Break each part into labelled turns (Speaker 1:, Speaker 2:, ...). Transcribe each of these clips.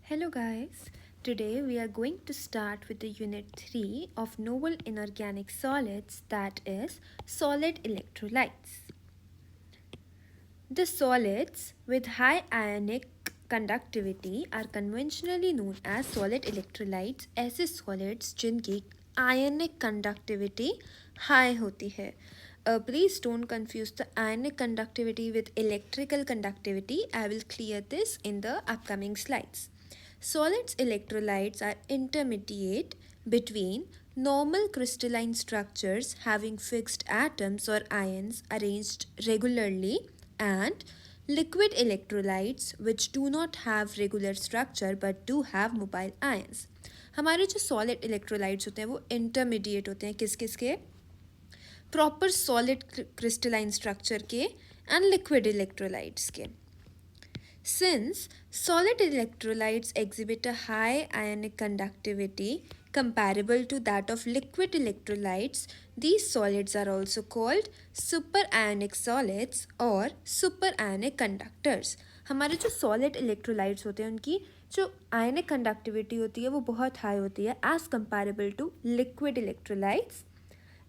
Speaker 1: Hello guys, today we are going to start with the unit 3 of noble inorganic solids, that is solid electrolytes. The solids with high ionic conductivity are conventionally known as solid electrolytes. ऐसे solids जिनकी ionic conductivity high होती है. Please don't confuse the ionic conductivity with electrical conductivity. I will clear this in the upcoming slides. Solids electrolytes are intermediate between normal crystalline structures having fixed atoms or ions arranged regularly and liquid electrolytes which do not have regular structure but do have mobile ions. हमारे जो solid electrolytes होते हैं वो intermediate होते हैं किस किस के? प्रॉपर सॉलिड क्रिस्टलाइन स्ट्रक्चर के एंड लिक्विड इलेक्ट्रोलाइट्स के. Since solid electrolytes exhibit a high ionic conductivity comparable to that of liquid electrolytes, these solids are also called superionic solids or superionic conductors. हमारे जो solid electrolytes होते हैं उनकी जो ionic conductivity होती है वो बहुत high होती है as comparable to liquid electrolytes.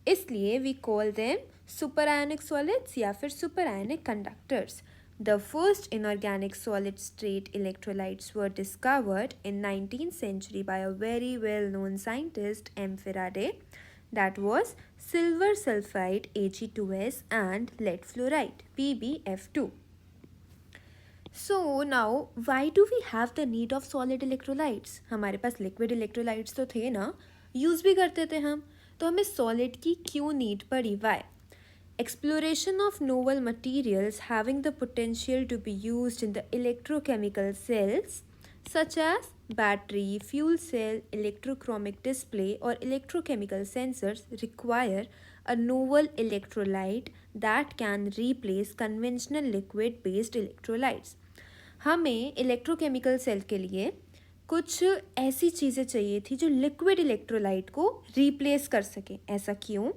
Speaker 1: इसलिए we call them superionic solids या फिर superionic conductors. The first inorganic solid state electrolytes were discovered in 19th century by a very well-known scientist M. Faraday. That was silver sulfide Ag2S and lead fluoride PbF2. So now why do we have the need of solid electrolytes? हमारे पास liquid electrolytes तो थे ना, use भी करते थे हम, तो हमें solid की क्यों need पड़ी? Why? Exploration of novel materials having the potential to be used in the electrochemical cells such as battery, fuel cell, electrochromic display or electrochemical sensors require a novel electrolyte that can replace conventional liquid based electrolytes. हमें electrochemical cell के लिए कुछ ऐसी चीज़ें चाहिए थी जो liquid electrolyte को replace कर सके. ऐसा क्यों?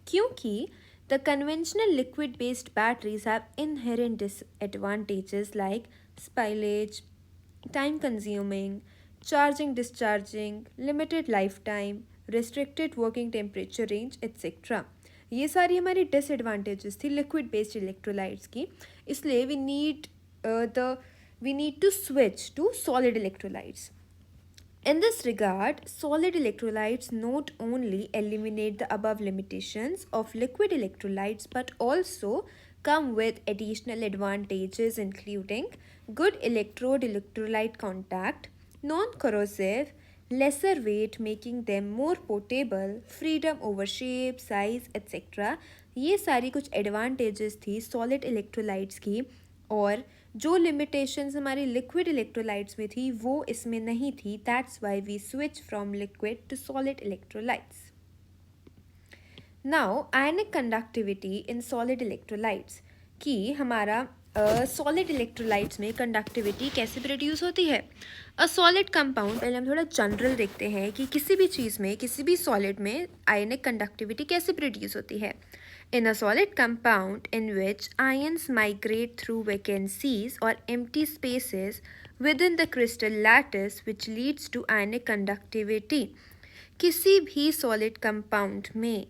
Speaker 1: क्योंकि the conventional liquid-based batteries have inherent disadvantages like spillage, time-consuming, charging-discharging, limited lifetime, restricted working temperature range, etc. ये सारी हमारी disadvantages थी liquid-based electrolytes की, इसलिए we need to switch to solid electrolytes. In this regard, solid electrolytes not only eliminate the above limitations of liquid electrolytes but also come with additional advantages including good electrode-electrolyte contact, non-corrosive, lesser weight making them more portable, freedom over shape, size, etc. ये सारी कुछ advantages थी solid electrolytes की और जो limitations हमारी liquid electrolytes में थी वो इसमें नहीं थी. That's why we switch from liquid to solid electrolytes. Now ionic conductivity in solid electrolytes कि हमारा solid electrolytes में conductivity कैसे produce होती है. A solid compound, पहले हम थोड़ा general देखते हैं कि किसी भी चीज़ में किसी भी solid में ionic conductivity कैसे produce होती है. In a solid compound in which ions migrate through vacancies or empty spaces within the crystal lattice which leads to ionic conductivity. किसी भी solid compound में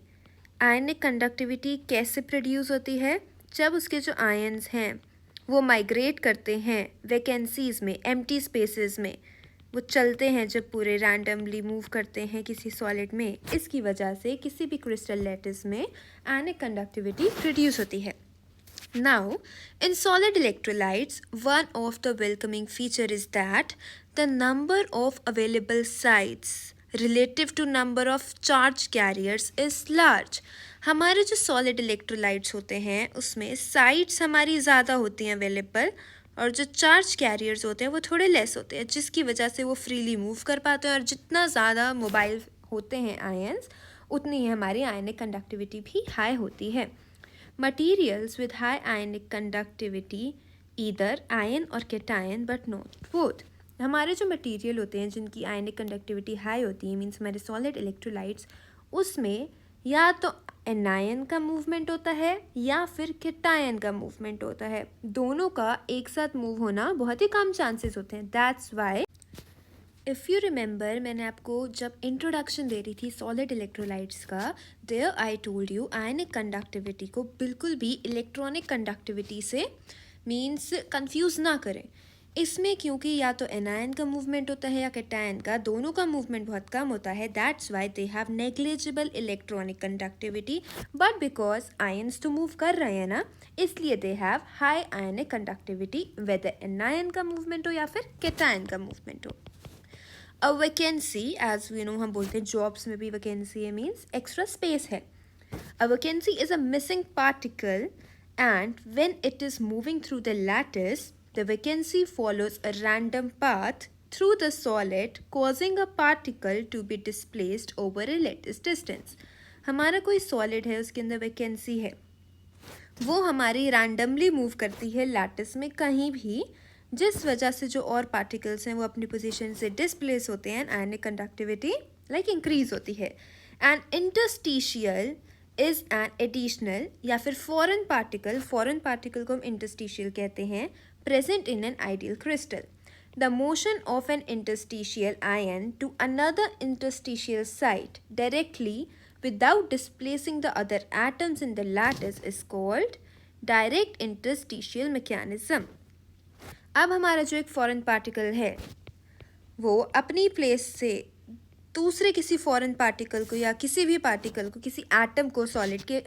Speaker 1: ionic conductivity कैसे produce होती है? जब उसके जो ions हैं वो migrate करते हैं vacancies में, empty spaces में, वो चलते हैं जब पूरे रैंडमली मूव करते हैं किसी सॉलिड में, इसकी वजह से किसी भी क्रिस्टल लैटिस में आयनिक कंडक्टिविटी प्रोड्यूस होती है. Now, in solid electrolytes, one of the welcoming feature is that the number of available sites relative to number of charge carriers is large. हमारे जो solid electrolytes होते हैं उसमें sites हमारी ज़्यादा होती हैं available और जो चार्ज कैरियर्स होते हैं वो थोड़े लेस होते हैं जिसकी वजह से वो फ्रीली मूव कर पाते हैं और जितना ज़्यादा मोबाइल होते हैं आयंस उतनी ही हमारी आयनिक कंडक्टिविटी भी हाई होती है. Materials with high ionic conductivity either ion और कैटायन बट नॉट बोथ. हमारे जो मटीरियल होते हैं जिनकी आयनिक कंडक्टिविटी हाई होती है मीन्स हमारे सॉलिड इलेक्ट्रोलाइट्स उसमें या तो एनायन का मूवमेंट होता है या फिर कैटायन का मूवमेंट होता है. दोनों का एक साथ मूव होना बहुत ही कम चांसेस होते हैं. That's why if you remember, मैंने आपको जब इंट्रोडक्शन दे रही थी सॉलिड इलेक्ट्रोलाइट्स का, there I told you ionic conductivity को बिल्कुल भी इलेक्ट्रॉनिक कंडक्टिविटी से मीन्स कंफ्यूज ना करें। इसमें क्योंकि या तो एनायन का मूवमेंट होता है या कैटायन का, दोनों का मूवमेंट बहुत कम होता है, that's why they have negligible electronic conductivity, but because ions तो मूव कर रहे हैं ना, इसलिए they have high ionic conductivity, whether anion का मूवमेंट हो या फिर कैटायन का मूवमेंट हो। A vacancy, as we know, हम बोलते हैं जॉब्स में भी वैकेंसी है मीन्स एक्स्ट्रा स्पेस है। अ vacancy is a missing particle and when it is moving through the lattice, the vacancy follows a random path through the solid, causing a particle to be displaced over a lattice distance. हमारा कोई solid है, उसके अंदर vacancy है, वो हमारी randomly move करती है लैटिस में कहीं भी, जिस वजह से जो और पार्टिकल्स हैं वो अपनी पोजीशन से डिस्प्लेस होते हैं, आयनिक कंडक्टिविटी लाइक इंक्रीज होती है। And interstitial is an additional या फिर फॉरेन पार्टिकल को हम इंटरस्टिशियल कहते हैं, present in an ideal crystal. The motion of an interstitial ion to another interstitial site directly without displacing the other atoms in the lattice is called direct interstitial mechanism. अब हमारा जो एक foreign particle है वो अपनी place से दूसरे किसी फॉरेन पार्टिकल को या किसी भी पार्टिकल को, किसी एटम को सॉलिड के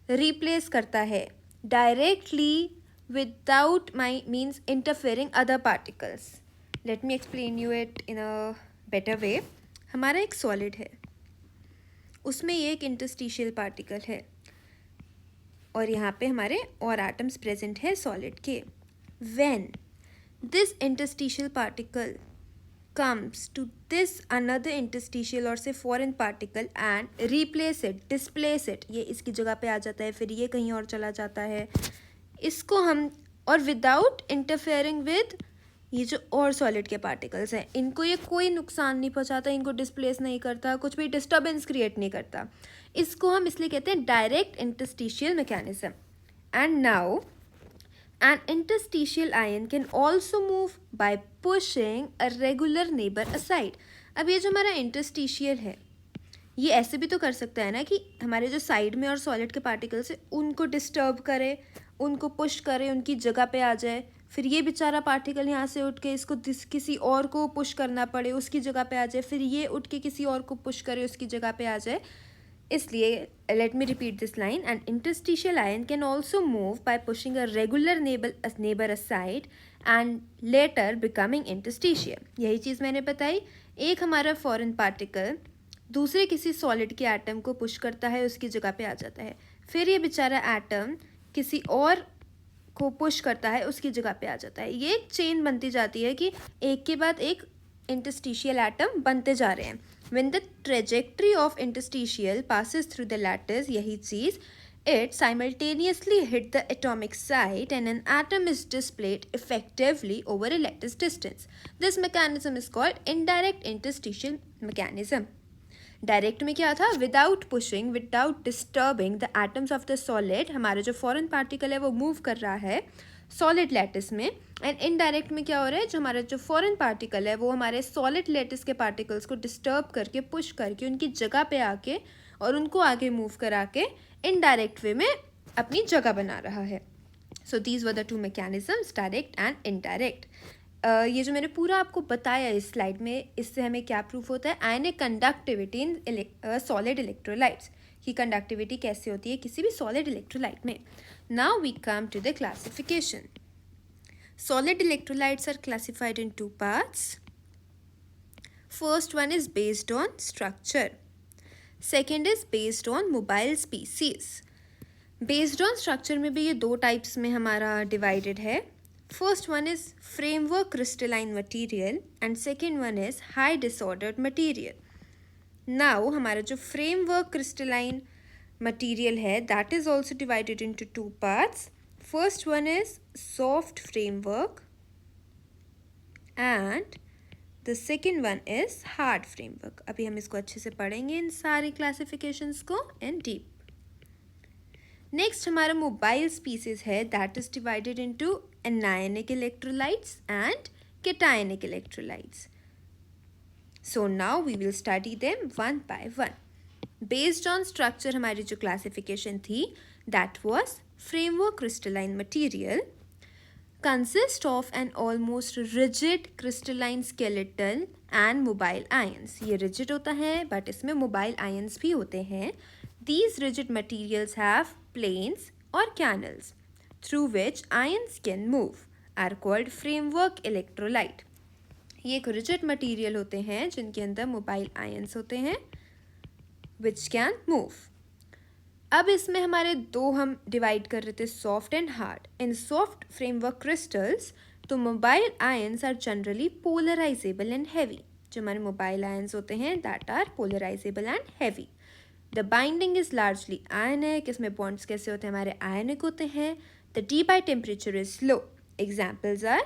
Speaker 1: रिप्लेस करता है directly without my means interfering other particles. Let me explain you it in a better way. हमारा एक सॉलिड है, उसमें ये एक इंटरस्टिशियल पार्टिकल है और यहाँ पे हमारे और एटम्स प्रेजेंट है सॉलिड के। When this interstitial particle comes to this another interstitial और से foreign particle and replace it, displace it, ये इसकी जगह पे आ जाता है, फिर ये कहीं और चला जाता है, इसको हम, और without interfering with ये जो और सॉलिड के पार्टिकल्स हैं, इनको ये कोई नुकसान नहीं पहुंचाता, इनको डिस्प्लेस नहीं करता, कुछ भी डिस्टर्बेंस क्रिएट नहीं करता, इसको हम इसलिए कहते हैं direct interstitial mechanism. And now an interstitial ion can also move by pushing a regular neighbor aside. अब ये जो हमारा इंटरस्टिशियल है ये ऐसे भी तो कर सकता है ना कि हमारे जो साइड में और सॉलिड के पार्टिकल्स है उनको डिस्टर्ब करे, उनको पुश करे, उनकी जगह पे आ जाए, फिर ये बेचारा पार्टिकल यहाँ से उठ के इसको किसी और को पुश करना पड़े, उसकी जगह पे आ जाए, फिर ये उठ के किसी और को पुश करे, उसकी जगह पे आ जाए। इसलिए let me repeat this line, an interstitial ion can also move by pushing a regular neighbor aside and later becoming interstitial. यही चीज़ मैंने बताई, एक हमारा फॉरेन पार्टिकल दूसरे किसी सॉलिड के एटम को पुश करता है, उसकी जगह पे आ जाता है, फिर ये बेचारा एटम किसी और को पुश करता है, उसकी जगह पे आ जाता है, ये चेन बनती जाती है कि एक के बाद एक इंटरस्टिशियल एटम बनते जा रहे हैं। When the trajectory of interstitial passes through the lattice, यही चीज़, it simultaneously hit the atomic site and an atom is displayed effectively over a lattice distance. This mechanism is called indirect interstitial mechanism. Direct में क्या था, without pushing, without disturbing the atoms of the solid, हमारा जो foreign particle है वो move कर रहा है सॉलिड लैटिस में। एंड इनडायरेक्ट में क्या हो रहा है, जो हमारा जो फॉरेन पार्टिकल है वो हमारे सॉलिड लैटिस के पार्टिकल्स को डिस्टर्ब करके, पुश करके, उनकी जगह पे आके और उनको आगे मूव करा के इनडायरेक्ट वे में अपनी जगह बना रहा है। So these were the two mechanisms, direct and indirect. ये जो मैंने पूरा आपको बताया इस स्लाइड में, इससे हमें क्या प्रूफ होता है, ionic conductivity in solid electrolytes की कंडक्टिविटी कैसे होती है किसी भी सॉलिड इलेक्ट्रोलाइट में। Now we come to the classification. Solid electrolytes are classified in two parts. First one is based on structure. Second is based on mobile species. Based on structure में भी ये दो types में हमारा divided है. First one is framework crystalline material and second one is high disordered material. Now हमारा जो framework crystalline material है that is also divided into two parts. First one is soft framework and the second one is hard framework. अभी हम इसको अच्छे से पढ़ेंगे इन सारी क्लासिफिकेशंस को इन डीप। नेक्स्ट हमारा मोबाइल स्पीसीज है that is divided into anionic electrolytes and cationic electrolytes. So now we will study them one by one. Based on structure हमारी जो classification थी, that was framework crystalline material consist of an almost rigid crystalline skeleton and mobile ions. ये rigid होता है but इसमें mobile ions भी होते हैं. These rigid materials have planes or canals through which ions can move are called framework electrolyte. ये एक rigid material होते हैं जिनके अंदर mobile ions होते हैं which can move. अब इसमें हमारे दो हम डिवाइड कर रहे थे soft and hard. In soft framework crystals तो mobile ions are generally polarizable and heavy. जो हमारे मोबाइल आयंस होते हैं that are polarizable and heavy. The binding is largely ionic. इसमें बॉन्ड्स कैसे होते हैं हमारे आयनिक होते हैं. The Debye temperature is low. Examples are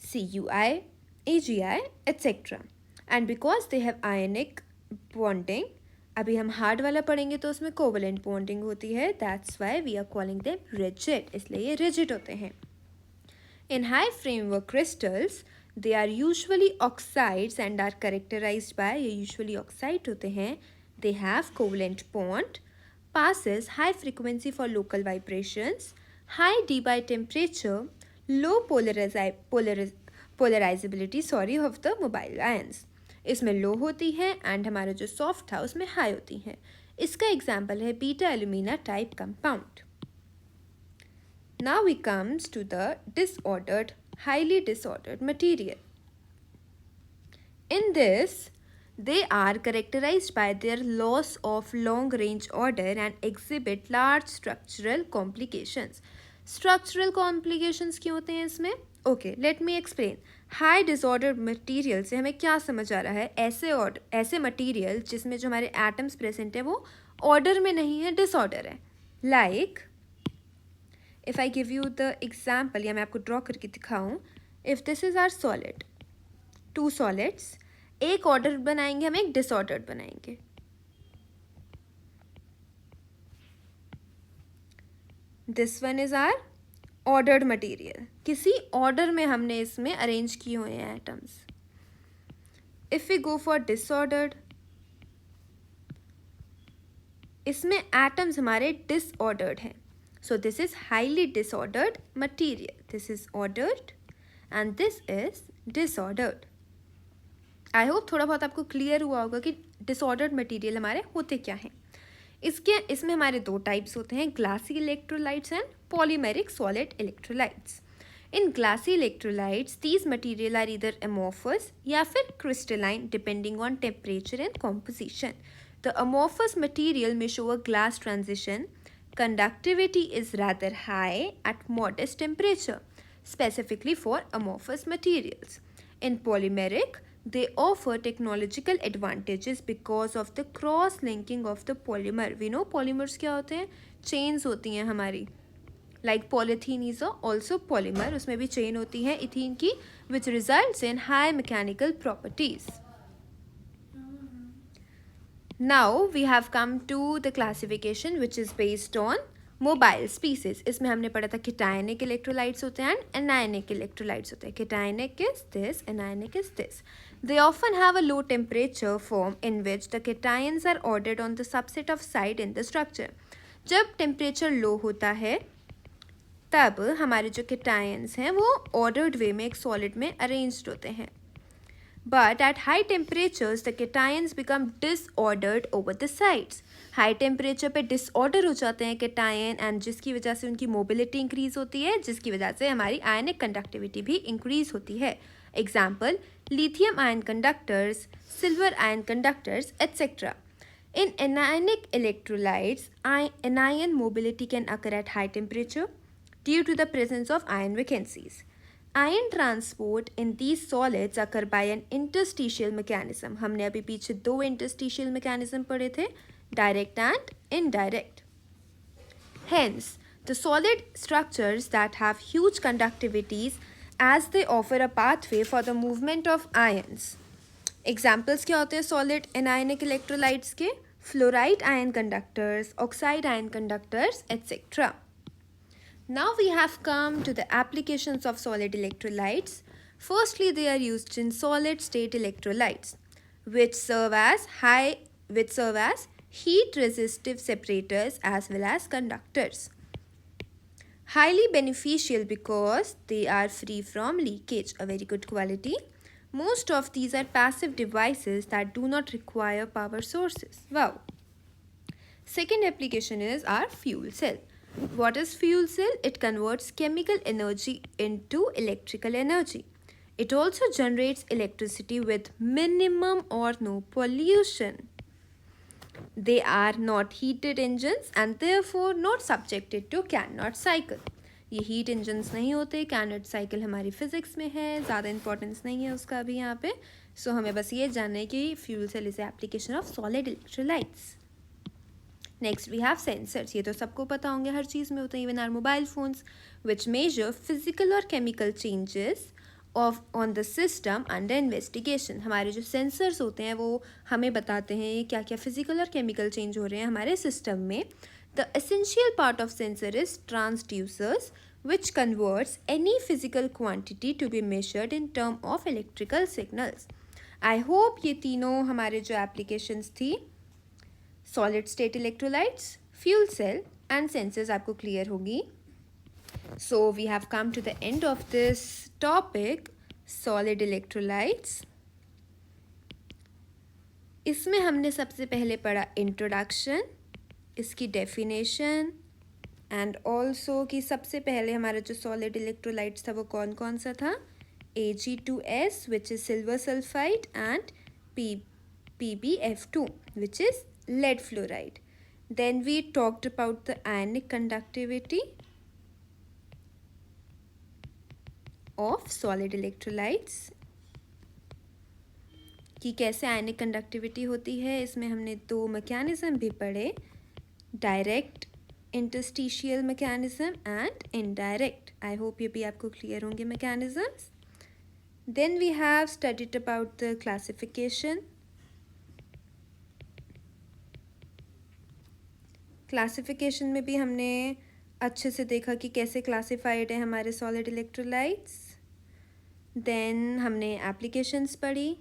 Speaker 1: CuI, AgI etc. And because they have ionic bonding, अभी हम हार्ड वाला पढ़ेंगे तो उसमें कोवलेंट बॉन्डिंग होती है. That's why we are calling them rigid. इसलिए ये रिजिड होते हैं. In high framework crystals they are usually oxides and are characterised by, ये यूजुअली ऑक्साइड होते हैं. They have covalent bond, passes high frequency for local vibrations, high D by temperature, low polarizability of the mobile ions. इसमें लो होती है and हमारा जो soft था उसमें हाई होती है. इसका एग्जाम्पल है beta alumina type compound. Now we comes to the disordered, highly disordered material. In this, they are characterized by their loss of long-range order and exhibit large structural complications. Structural complications क्यों होते हैं इसमें? Okay, let me explain. High disordered material से हमें क्या समझ आ रहा है? ऐसे मटीरियल जिसमें जो हमारे एटम्स प्रेजेंट है वो ऑर्डर में नहीं है, डिसऑर्डर है. Like, if I give you the example, या मैं आपको ड्रॉ करके दिखाऊं. If this is our solid, two solids, एक ऑर्डर बनाएंगे हम, एक डिसऑर्डर्ड बनाएंगे. This one is our ordered material. किसी ऑर्डर में हमने इसमें अरेंज किए हुए हैं atoms. If we go for disordered, इसमें एटम्स हमारे डिसऑर्डर्ड हैं. So this is highly disordered material. This is ordered and this is disordered. I hope थोड़ा बहुत आपको क्लियर हुआ होगा कि डिसऑर्डर्ड मटेरियल हमारे होते क्या हैं. इसमें हमारे दो टाइप्स होते हैं, glassy electrolytes and polymeric solid electrolytes. In glassy electrolytes these material are either amorphous या फिर crystalline depending on temperature and composition. The amorphous material में show a glass transition. Conductivity is rather high at modest temperature, specifically for amorphous materials. In polymeric, they offer technological advantages because of the cross-linking of the polymer. We know polymers क्या होते हैं? Chains होती हैं हमारी. Like polythene is also polymer. उसमें भी chain होती है इथीन की, which results in high mechanical properties. Now we have come to the classification which is based on mobile species. इसमें हमने पढ़ा था केटायनिक इलेक्ट्रोलाइट्स होते हैं एंड एनायनिक इलेक्ट्रोलाइट्स होते हैं. Cationic is this, anionic is this. They often have a low temperature form in which the cations are ordered on the subset of side in the structure. जब temperature low होता है तब हमारे जो cations हैं वो ऑर्डर्ड वे में एक सॉलिड में अरेंज्ड होते हैं. But at high temperatures, the cations become disordered over the sides. High temperature पे डिसऑर्डर हो जाते हैं केटायन एंड जिसकी वजह से उनकी मोबिलिटी इंक्रीज होती है, जिसकी वजह से हमारी आयनिक कंडक्टिविटी भी इंक्रीज होती है. Example lithium ion conductors, silver ion conductors, etc. In anionic electrolytes, anion mobility can occur at high temperature due to the presence of ion vacancies. Ion transport in these solids occur by an interstitial mechanism. हमने अभी पीछे दो interstitial mechanism पढ़े थे, direct and indirect. Hence, the solid structures that have huge conductivities as they offer a pathway for the movement of ions. Examples क्या होते हैं solid anionic electrolytes के? Fluoride ion conductors, oxide ion conductors, etc. Now we have come to the applications of solid electrolytes. Firstly, they are used in solid state electrolytes. which serve as heat resistive separators as well as conductors. Highly beneficial because they are free from leakage, a very good quality. Most of these are passive devices that do not require power sources. Wow. Second application is our fuel cell. What is fuel cell? It converts chemical energy into electrical energy. It also generates electricity with minimum or no pollution. They are not heated engines and therefore not subjected to Carnot cycle. ये heat engines नहीं होते. Carnot cycle हमारी physics में है, ज़्यादा importance नहीं है उसका अभी यहाँ पे. सो हमें बस ये जानना है कि fuel cell is application of solid electrolytes. Next we have sensors. ये तो सबको पता होंगे, हर चीज़ में होते हैं, even are mobile phones, which major physical और chemical changes of on the system under investigation. हमारे जो सेंसर्स होते हैं वो हमें बताते हैं क्या क्या फिजिकल और केमिकल चेंज हो रहे हैं हमारे सिस्टम में. The essential part of sensor is transducers which converts any physical quantity to be measured in term of electrical signals. I hope ये तीनों हमारे जो applications थी solid state electrolytes, fuel cell and sensors आपको clear होगी. So we have come to the end of this topic, solid electrolytes. इसमें हमने सबसे पहले पढ़ा इंट्रोडक्शन, इसकी डेफिनेशन एंड ऑल्सो कि सबसे पहले हमारा जो सॉलिड इलेक्ट्रोलाइट्स था वो कौन कौन सा था. Ag2S which is silver sulfide and PbF2 which is lead fluoride. Then we talked about the ionic conductivity of solid electrolytes कि कैसे आयनिक कंडक्टिविटी होती है. इसमें हमने दो मैकेनिज्म भी पढ़े, direct interstitial mechanism and indirect. I hope ये भी आपको क्लियर होंगे mechanisms. Then we have studied about the classification. Classification में भी हमने अच्छे से देखा कि कैसे क्लासिफाइड है हमारे सॉलिड इलेक्ट्रोलाइट्स. देन हमने एप्लीकेशंस पढ़ी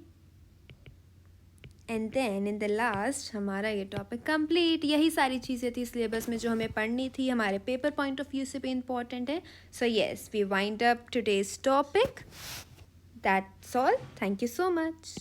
Speaker 1: and then in the last हमारा ये टॉपिक कंप्लीट. यही सारी चीज़ें थी सिलेबस में जो हमें पढ़नी थी, हमारे पेपर पॉइंट ऑफ व्यू से भी इम्पॉर्टेंट है. So yes, we wind up today's topic. That's all. Thank you so much.